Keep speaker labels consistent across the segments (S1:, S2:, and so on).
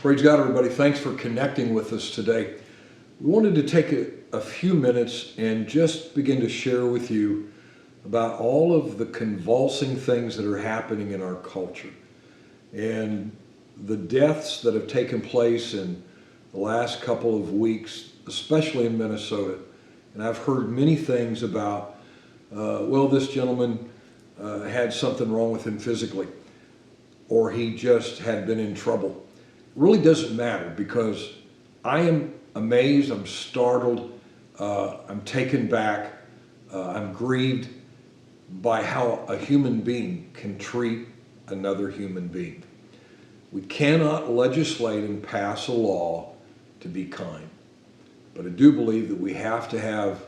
S1: Praise God, everybody. Thanks for connecting with us today. We wanted to take a few minutes and just begin to share with you about all of the convulsing things that are happening in our culture and the deaths that have taken place in the last couple of weeks, especially in Minnesota. And I've heard many things about, well, this gentleman had something wrong with him physically, or he just had been in trouble. It really doesn't matter, because I am amazed, I'm startled, I'm taken back, I'm grieved by how a human being can treat another human being. We cannot legislate and pass a law to be kind, but I do believe that we have to have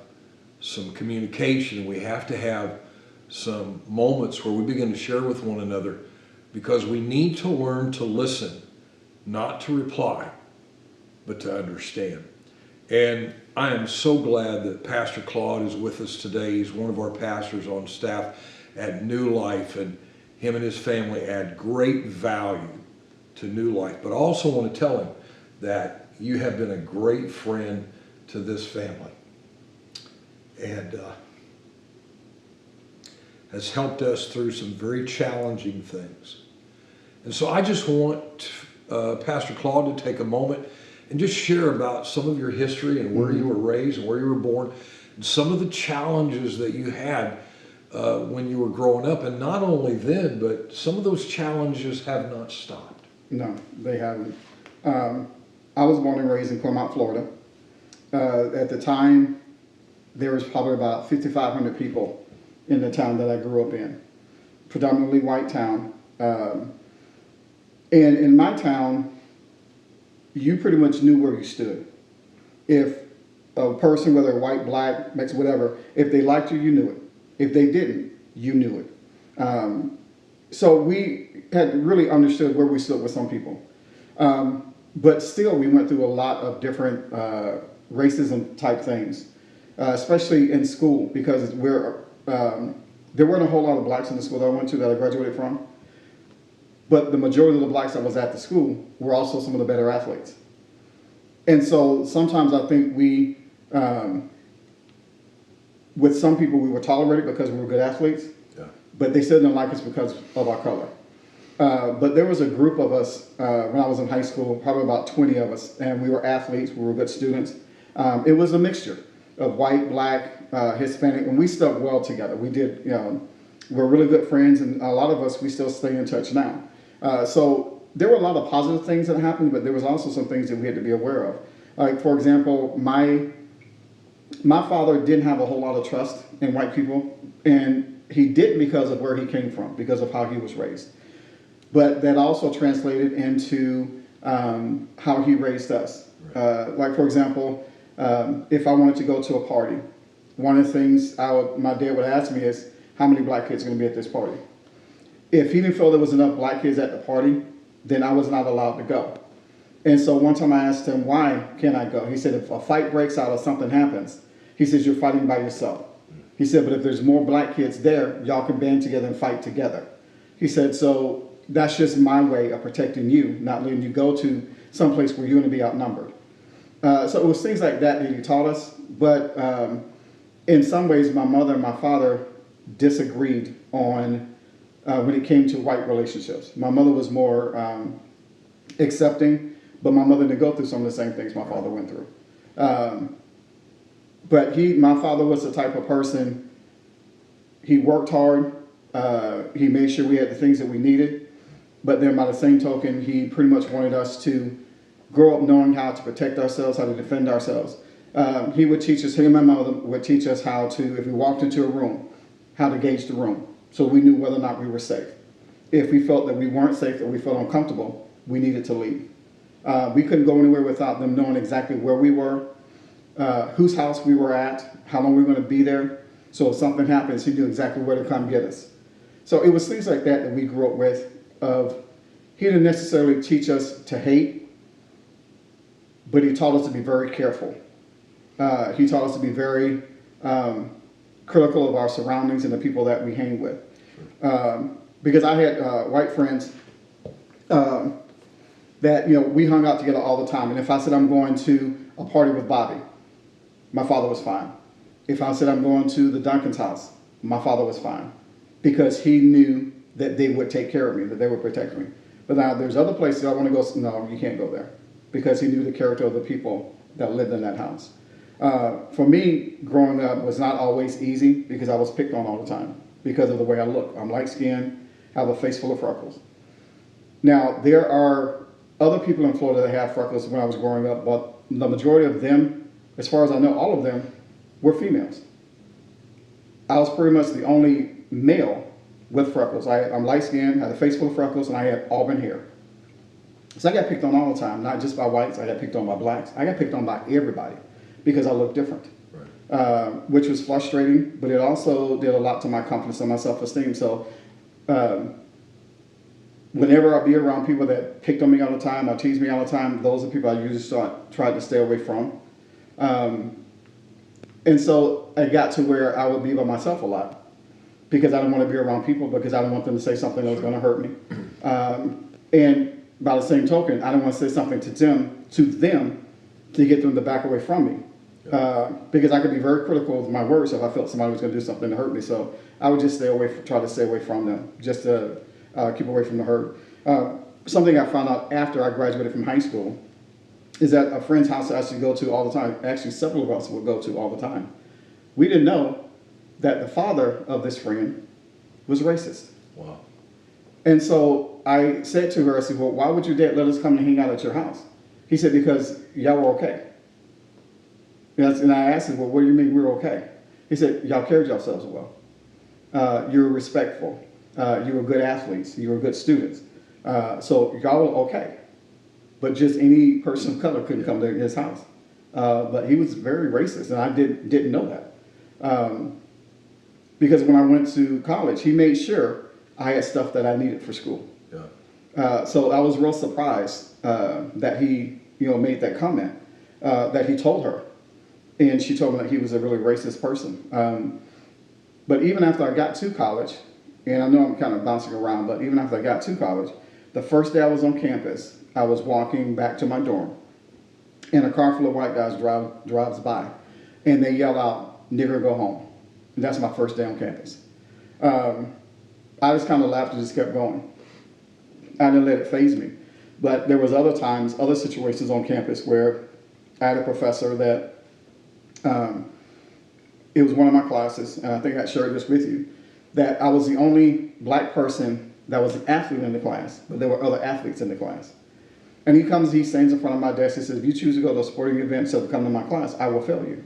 S1: some communication. We have to have some moments where we begin to share with one another, because we need to learn to listen, not to reply, but to understand. And I am so glad that Pastor Claude is with us today. He's one of our pastors on staff at New Life, and him and his family add great value to New Life. But I also want to tell him that you have been a great friend to this family, and has helped us through some very challenging things. And so I just want Pastor Claude to take a moment and just share about some of your history and where you were raised and where you were born, and some of the challenges that you had when you were growing up. And not only then, but some of those challenges have not stopped.
S2: No, they haven't. I was born and raised in Clermont, Florida. At the time, there was probably about 5,500 people in the town that I grew up in, predominantly white town. And in my town, you pretty much knew where you stood. If a person, whether white, black, Mexican, whatever, if they liked you, you knew it. If they didn't, you knew it. So we had really understood where we stood with some people. But still, we went through a lot of different racism type things, especially in school, because there weren't a whole lot of blacks in the school that I went to, that I graduated from. But the majority of the blacks that was at the school were also some of the better athletes. And so sometimes I think we, with some people, we were tolerated because we were good athletes, yeah, but they still didn't like us because of our color. But there was a group of us when I was in high school, probably about 20 of us, and we were athletes, we were good students. It was a mixture of white, black, Hispanic, and we stuck well together. We did, we're really good friends, and a lot of us, we still stay in touch now. So there were a lot of positive things that happened, but there was also some things that we had to be aware of. Like, for example, my father didn't have a whole lot of trust in white people, and he didn't because of where he came from, because of how he was raised. But that also translated into how he raised us. Right. Like, for example, if I wanted to go to a party, one of the things my dad would ask me is, how many black kids are going to be at this party? If he didn't feel there was enough black kids at the party, then I was not allowed to go. And so one time I asked him, why can't I go? He said, if a fight breaks out or something happens, he says, you're fighting by yourself. He said, but if there's more black kids there, y'all can band together and fight together. He said, so that's just my way of protecting you, not letting you go to some place where you're going to be outnumbered. So it was things like that he taught us. But in some ways, my mother and my father disagreed on when it came to white relationships. My mother was more accepting, but my mother didn't go through some of the same things my father went through. But my father was the type of person, he worked hard, he made sure we had the things that we needed, but then by the same token, he pretty much wanted us to grow up knowing how to protect ourselves, how to defend ourselves. He would teach us, he and my mother would teach us how to, if we walked into a room, how to gauge the room, so we knew whether or not we were safe. If we felt that we weren't safe or we felt uncomfortable, we needed to leave. We couldn't go anywhere without them knowing exactly where we were, whose house we were at, how long we were going to be there. So if something happens, he knew exactly where to come get us. So it was things like that that we grew up with. He didn't necessarily teach us to hate, but he taught us to be very careful. He taught us to be very critical of our surroundings and the people that we hang with. Because I had white friends that, we hung out together all the time. And if I said I'm going to a party with Bobby, my father was fine. If I said I'm going to the Duncan's house, my father was fine, because he knew that they would take care of me, that they would protect me. But now there's other places I want to go. No, you can't go there, because he knew the character of the people that lived in that house. For me, growing up was not always easy, because I was picked on all the time because of the way I look. I'm light skinned, have a face full of freckles. Now, there are other people in Florida that have freckles when I was growing up, but the majority of them, as far as I know, all of them were females. I was pretty much the only male with freckles. I'm light skinned, had a face full of freckles, and I had auburn hair. So I got picked on all the time, not just by whites. I got picked on by blacks. I got picked on by everybody because I looked different, which was frustrating, but it also did a lot to my confidence and my self-esteem. So whenever I be around people that picked on me all the time or teased me all the time, those are people I usually tried to stay away from. And so I got to where I would be by myself a lot, because I didn't want to be around people, because I didn't want them to say something that was going to hurt me. And by the same token, I didn't want to say something to them to get them to back away from me. Because I could be very critical of my words if I felt somebody was going to do something to hurt me. So I would just try to stay away from them, just to keep away from the hurt. Something I found out after I graduated from high school is that a friend's house I used to go to all the time, actually several of us would go to all the time. We didn't know that the father of this friend was racist. Wow. And so I said to her, I said, well, why would your dad let us come and hang out at your house? He said, because y'all were okay. And I asked him, well, what do you mean we're okay? He said, y'all carried yourselves well. You were respectful. You were good athletes. You were good students. So y'all were okay. But just any person of color couldn't come to his house. But he was very racist, and I didn't know that. Because when I went to college, he made sure I had stuff that I needed for school. Yeah. So I was real surprised that he made that comment, that he told her. And she told me that he was a really racist person. But even after I got to college, and I know I'm kind of bouncing around, but even after I got to college, the first day I was on campus, I was walking back to my dorm, and a car full of white guys drives by, and they yell out, "Nigger, go home." And that's my first day on campus. I just kind of laughed and just kept going. I didn't let it faze me. But there was other situations on campus where I had a professor that, it was one of my classes, and I think I shared this with you, that I was the only black person that was an athlete in the class, but there were other athletes in the class. And he stands in front of my desk, he says, if you choose to go to a sporting event instead of come to my class, I will fail you.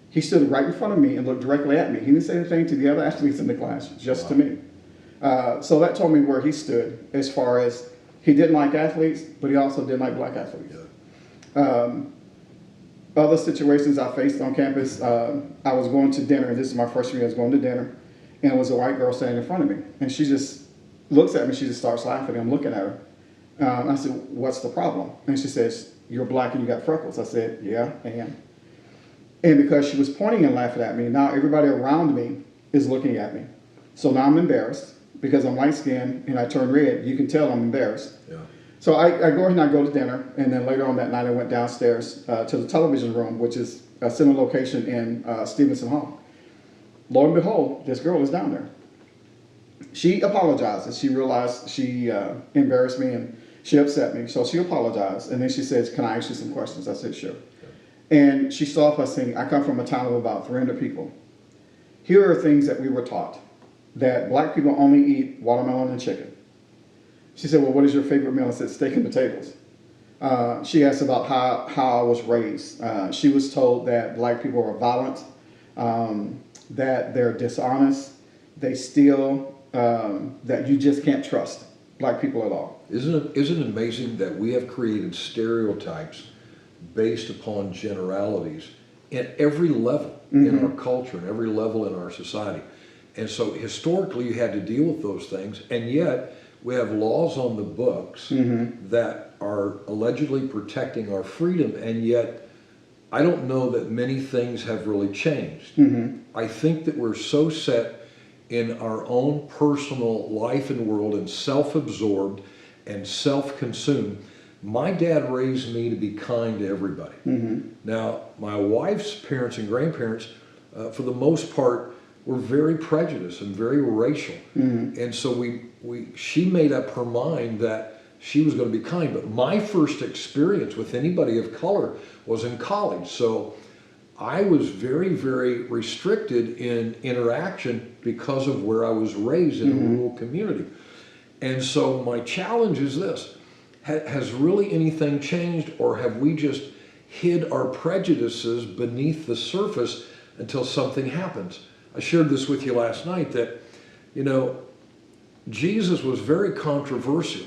S2: He stood right in front of me and looked directly at me. He didn't say anything to the other athletes in the class, just to me. So that told me where he stood as far as he didn't like athletes, but he also didn't like black athletes. Other situations I faced on campus, I was going to dinner, and this is my freshman year, I was going to dinner, and it was a white girl standing in front of me. And she just looks at me, she just starts laughing, and I'm looking at her. I said, what's the problem? And she says, you're black and you got freckles. I said, yeah, I am. And because she was pointing and laughing at me, now everybody around me is looking at me. So now I'm embarrassed because I'm light skinned and I turn red. You can tell I'm embarrassed. Yeah. So I go ahead and I go to dinner, and then later on that night I went downstairs to the television room, which is a similar location in Stevenson Hall. Lo and behold, this girl is down there. She apologizes. She realized she embarrassed me and she upset me. So she apologized, and then she says, can I ask you some questions? I said, sure. Okay. And she started off by saying, I come from a town of about 300 people. Here are things that we were taught, that black people only eat watermelon and chicken. She said, well, what is your favorite meal? I said, steak and potatoes. She asked about how I was raised. She was told that black people are violent, that they're dishonest, they steal, that you just can't trust black people at all.
S1: Isn't it amazing that we have created stereotypes based upon generalities at every level in our culture and every level in our society? And so historically you had to deal with those things, and yet we have laws on the books that are allegedly protecting our freedom, and yet I don't know that many things have really changed. I think that we're so set in our own personal life and world and self-absorbed and self-consumed my dad raised me to be kind to everybody. Now, my wife's parents and grandparents, for the most part, were very prejudiced and very racial. And so she made up her mind that she was going to be kind. But my first experience with anybody of color was in college. So I was very, very restricted in interaction because of where I was raised in a rural community. And so my challenge is this: has really anything changed, or have we just hid our prejudices beneath the surface until something happens? I shared this with you last night that, Jesus was very controversial.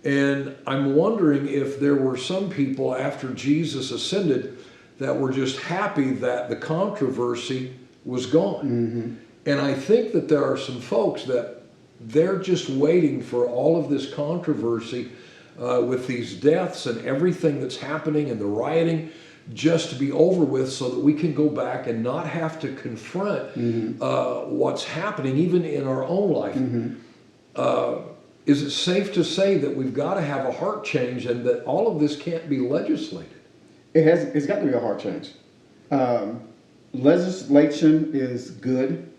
S1: And I'm wondering if there were some people after Jesus ascended that were just happy that the controversy was gone. And I think that there are some folks that they're just waiting for all of this controversy with these deaths and everything that's happening and the rioting just to be over with, so that we can go back and not have to confront what's happening even in our own life. Is it safe to say that we've got to have a heart change and that all of this can't be legislated?
S2: It's got to be a heart change. Legislation is good,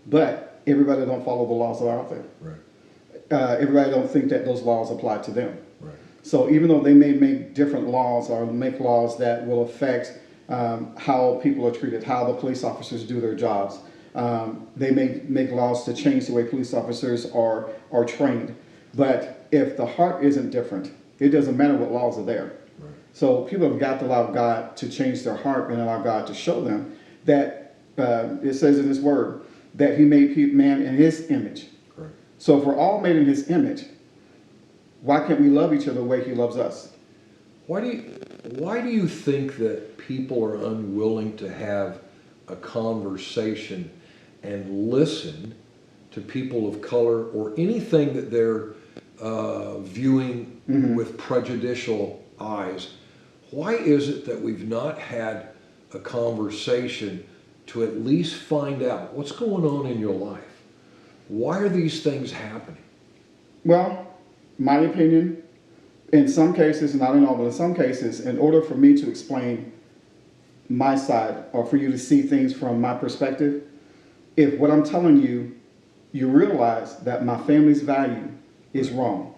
S2: but everybody don't follow the laws that are out there.
S1: Right.
S2: Everybody don't think that those laws apply to them.
S1: Right.
S2: So even though they may make different laws or make laws that will affect how people are treated, how the police officers do their jobs, they may make laws to change the way police officers are trained. But if the heart isn't different, it doesn't matter what laws are there.
S1: Right.
S2: So people have got to allow God to change their heart and allow God to show them that it says in His Word that He made man in His image.
S1: Right.
S2: So if we're all made in His image, why can't we love each other the way He loves us?
S1: Why do you think that people are unwilling to have a conversation and listen to people of color or anything that they're viewing with prejudicial eyes? Why is it that we've not had a conversation to at least find out what's going on in your life? Why are these things happening?
S2: Well, my opinion, in some cases, not in all, but in some cases, in order for me to explain my side or for you to see things from my perspective, if what I'm telling you, you realize that my family's value is wrong,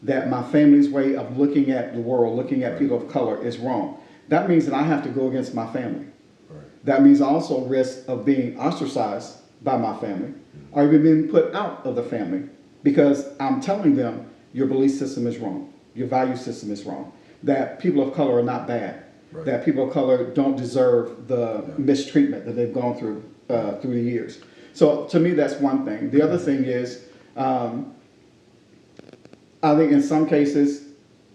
S2: that my family's way of looking at the world, looking at people of color is wrong, that means that I have to go against my family. Right. That means I also risk of being ostracized by my family or even being put out of the family because I'm telling them your belief system is wrong, your value system is wrong, that people of color are not bad, right, that people of color don't deserve the mistreatment that they've gone through through the years. So to me, that's one thing. The other thing is, I think in some cases,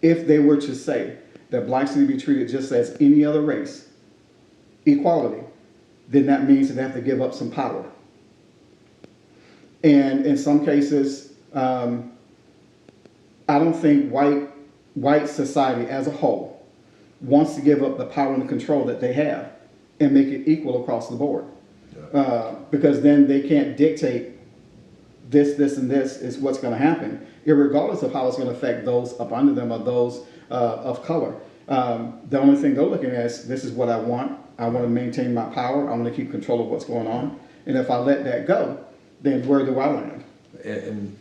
S2: if they were to say that blacks need to be treated just as any other race, equality, then that means that they have to give up some power. And in some cases, I don't think white society as a whole wants to give up the power and the control that they have and make it equal across the board. Because then they can't dictate this, and this is what's going to happen, irregardless of how it's going to affect those up under them or those of color. The only thing they're looking at is, this is what I want. I want to maintain my power. I want to keep control of what's going on. And if I let that go, then where do I land? And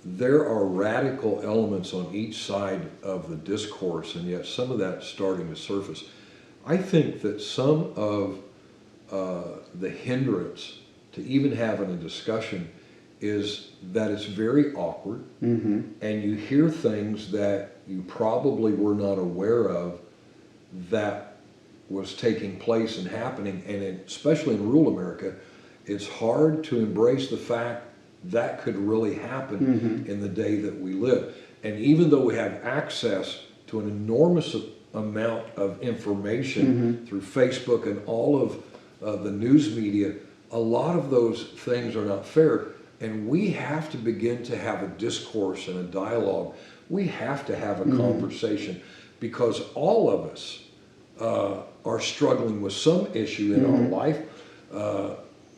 S1: there are radical elements on each side of the discourse, and yet some of that's starting to surface. I think that some of the hindrance to even having a discussion is that it's very awkward, and you hear things that you probably were not aware of that was taking place and happening, and especially in rural America, it's hard to embrace the fact that could really happen in the day that we live. And even though we have access to an enormous amount of information through Facebook and all of the news media, a lot of those things are not fair. And we have to begin to have a discourse and a dialogue. We have to have a conversation, because all of us are struggling with some issue in our life.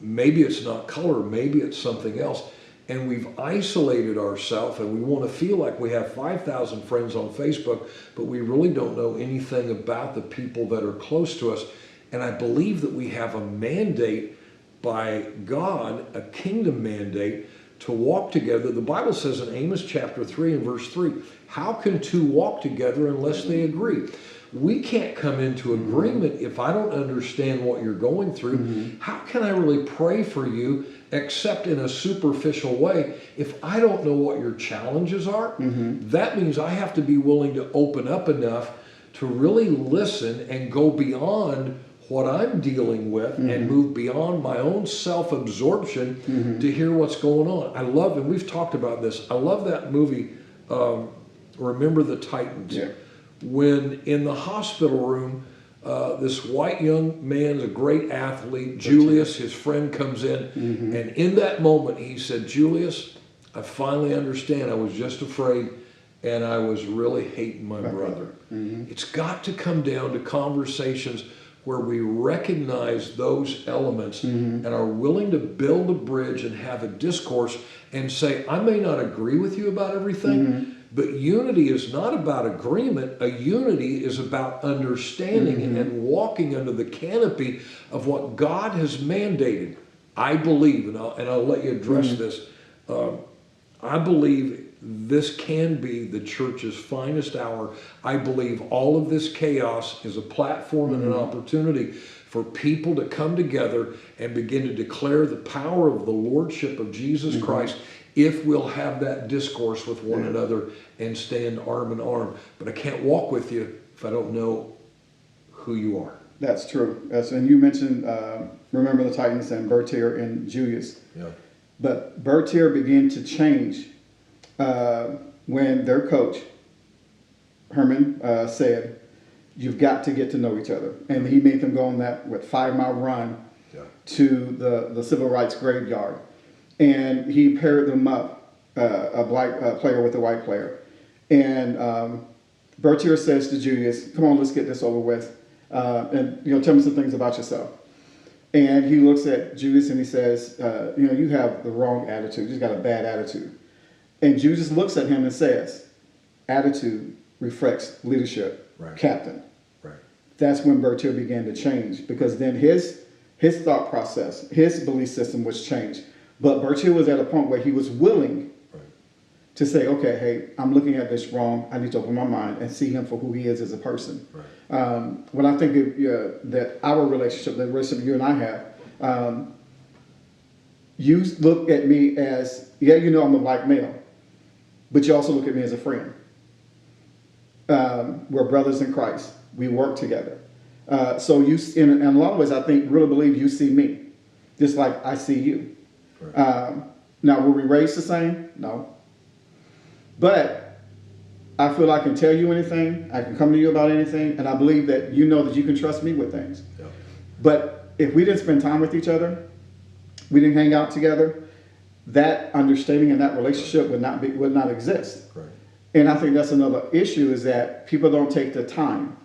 S1: Maybe it's not color, maybe it's something else. and we've isolated ourselves, and we want to feel like we have 5,000 friends on Facebook, but we really don't know anything about the people that are close to us. And I believe that we have a mandate by God, a kingdom mandate, to walk together. The Bible says in Amos chapter 3 and verse 3, how can two walk together unless they agree? We can't come into agreement if I don't understand what you're going through. How can I really pray for you except in a superficial way if I don't know what your challenges are? That means I have to be willing to open up enough to really listen and go beyond what I'm dealing with and move beyond my own self-absorption to hear what's going on. I love, and we've talked about this, I love that movie, Remember the Titans.
S2: Yeah.
S1: When in the hospital room, this white young man is a great athlete, Julius, his friend, comes in, and in that moment he said, Julius, I finally understand. I was just afraid, and I was really hating my brother. It's got to come down to conversations where we recognize those elements and are willing to build a bridge and have a discourse and say, I may not agree with you about everything, but unity is not about agreement. A unity is about understanding and walking under the canopy of what God has mandated. I believe, and I'll let you address this, I believe this can be the church's finest hour. I believe all of this chaos is a platform and an opportunity for people to come together and begin to declare the power of the lordship of Jesus Christ if we'll have that discourse with one another and stand arm in arm. But I can't walk with you if I don't know who you are.
S2: That's true. And you mentioned Remember the Titans and Bertier and Julius.
S1: Yeah.
S2: But Bertier began to change when their coach, Herman, said, you've got to get to know each other. And he made them go on that 5-mile run to the civil rights graveyard. And he paired them up, a black player with a white player. And Bertier says to Julius, come on, let's get this over with. And tell me some things about yourself. And he looks at Julius and he says, you have the wrong attitude. You just got a bad attitude. And Julius looks at him and says, attitude reflects leadership, captain.
S1: Right.
S2: That's when Bertier began to change, because then his thought process, his belief system was changed. But Bertier was at a point where he was willing to say, okay, hey, I'm looking at this wrong. I need to open my mind and see him for who he is as a person. Right. When I think of that our relationship, the relationship you and I have, you look at me as, I'm a black male, but you also look at me as a friend. We're brothers in Christ. We work together. So you, in a lot of ways, I think, really believe you see me, just like I see you. Right. Now, were we raised the same? No. But I feel I can tell you anything. I can come to you about anything. And I believe that you know that you can trust me with things. Yeah. But if we didn't spend time with each other, we didn't hang out together, that understanding and that relationship would not exist. Right. And I think that's another issue, is that people don't take the time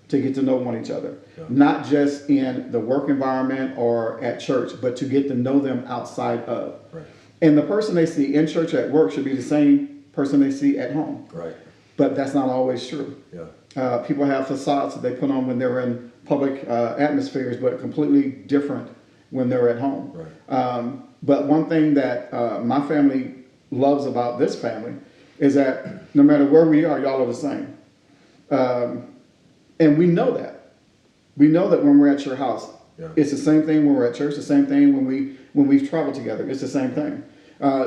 S2: to get to know each other, not just in the work environment or at church, but to get to know them outside of. Right. And the person they see in church or at work should be the same person they see at home. Right. But that's not always true. Yeah. People have facades that they put on when they're in public atmospheres, but completely different when they're at home. Right. But one thing that my family loves about this family is that no matter where we are, y'all are the same. And we know that. We know that when we're at your house, it's the same thing when we're at church, the same thing when we've traveled together. It's the same thing.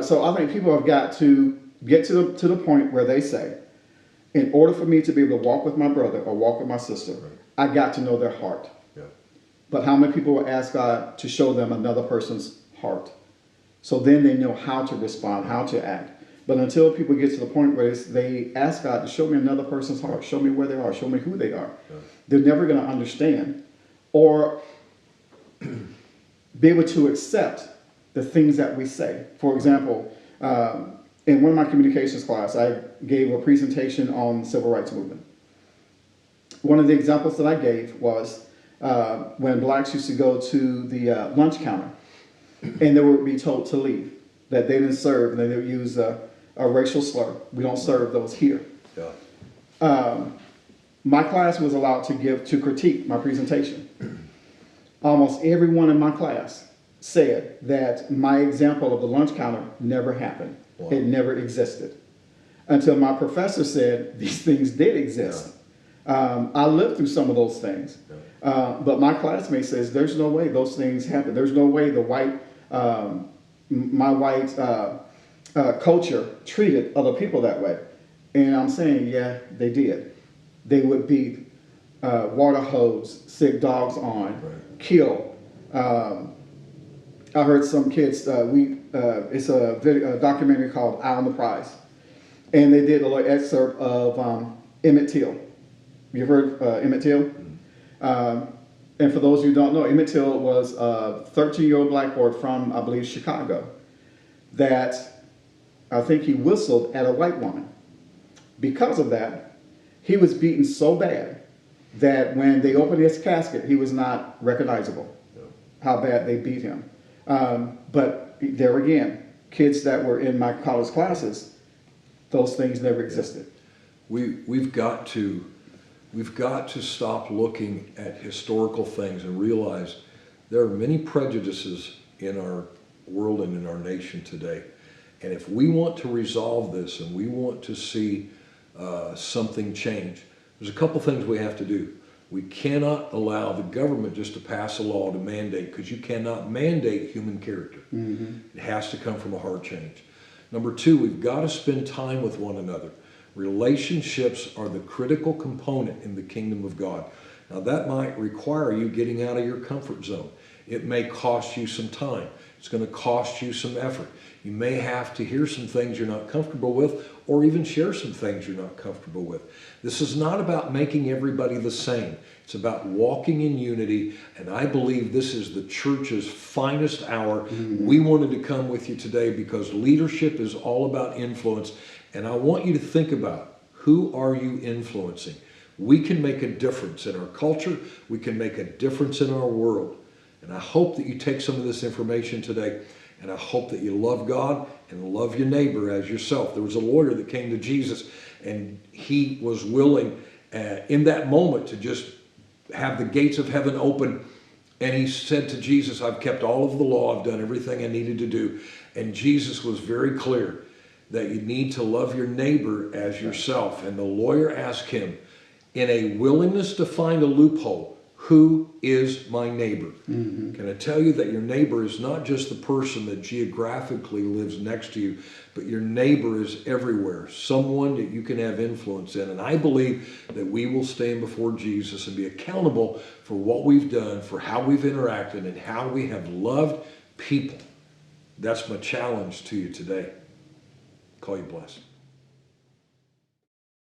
S2: So I think people have got to get to the point where they say, in order for me to be able to walk with my brother or walk with my sister, I got to know their heart. Yeah. But how many people will ask God to show them another person's heart? So then they know how to respond, how to act. But until people get to the point where they ask God to show me another person's heart, show me where they are, show me who they are, they're never going to understand or be able to accept the things that we say. For example, in one of my communications class, I gave a presentation on the civil rights movement. One of the examples that I gave was when blacks used to go to the lunch counter and they would be told to leave. that they didn't serve, and they would use a racial slur. We don't serve those here.
S1: Yeah.
S2: My class was allowed to critique my presentation. Almost everyone in my class said that my example of the lunch counter never happened.
S1: Wow.
S2: It never existed. Until my professor said these things did exist. Yeah. I lived through some of those things. Yeah. But my classmate says there's no way those things happen. There's no way my white culture treated other people that way. And I'm saying, yeah, they did. They would beat, water hose, sick dogs on, right. Kill. I heard some kids, it's a documentary called Eye on the Prize. And they did a little excerpt of Emmett Till. You've heard Emmett Till? Mm-hmm. And for those who don't know, Emmett Till was a 13-year-old black boy from, I believe, Chicago, that I think he whistled at a white woman. Because of that, he was beaten so bad that when they opened his casket, he was not recognizable, how bad they beat him. But there again, kids that were in my college classes, those things never existed.
S1: We've got to stop looking at historical things and realize there are many prejudices in our world and in our nation today. And if we want to resolve this and we want to see something change, there's a couple things we have to do. We cannot allow the government just to pass a law to mandate, because you cannot mandate human character. Mm-hmm. It has to come from a heart change. Number two, we've got to spend time with one another. Relationships are the critical component in the kingdom of God. Now that might require you getting out of your comfort zone. It may cost you some time. It's going to cost you some effort. You may have to hear some things you're not comfortable with, or even share some things you're not comfortable with. This is not about making everybody the same. It's about walking in unity, and I believe this is the church's finest hour. Mm-hmm. We wanted to come with you today because leadership is all about influence, and I want you to think about, who are you influencing? We can make a difference in our culture. We can make a difference in our world. And I hope that you take some of this information today, and I hope that you love God and love your neighbor as yourself. There was a lawyer that came to Jesus, and he was willing in that moment to just have the gates of heaven open. And he said to Jesus, I've kept all of the law. I've done everything I needed to do. And Jesus was very clear that you need to love your neighbor as yourself. And the lawyer asked him, in a willingness to find a loophole, who is my neighbor? Mm-hmm. Can I tell you that your neighbor is not just the person that geographically lives next to you, but your neighbor is everywhere, someone that you can have influence in. And I believe that we will stand before Jesus and be accountable for what we've done, for how we've interacted, and how we have loved people. That's my challenge to you today. Call you blessed.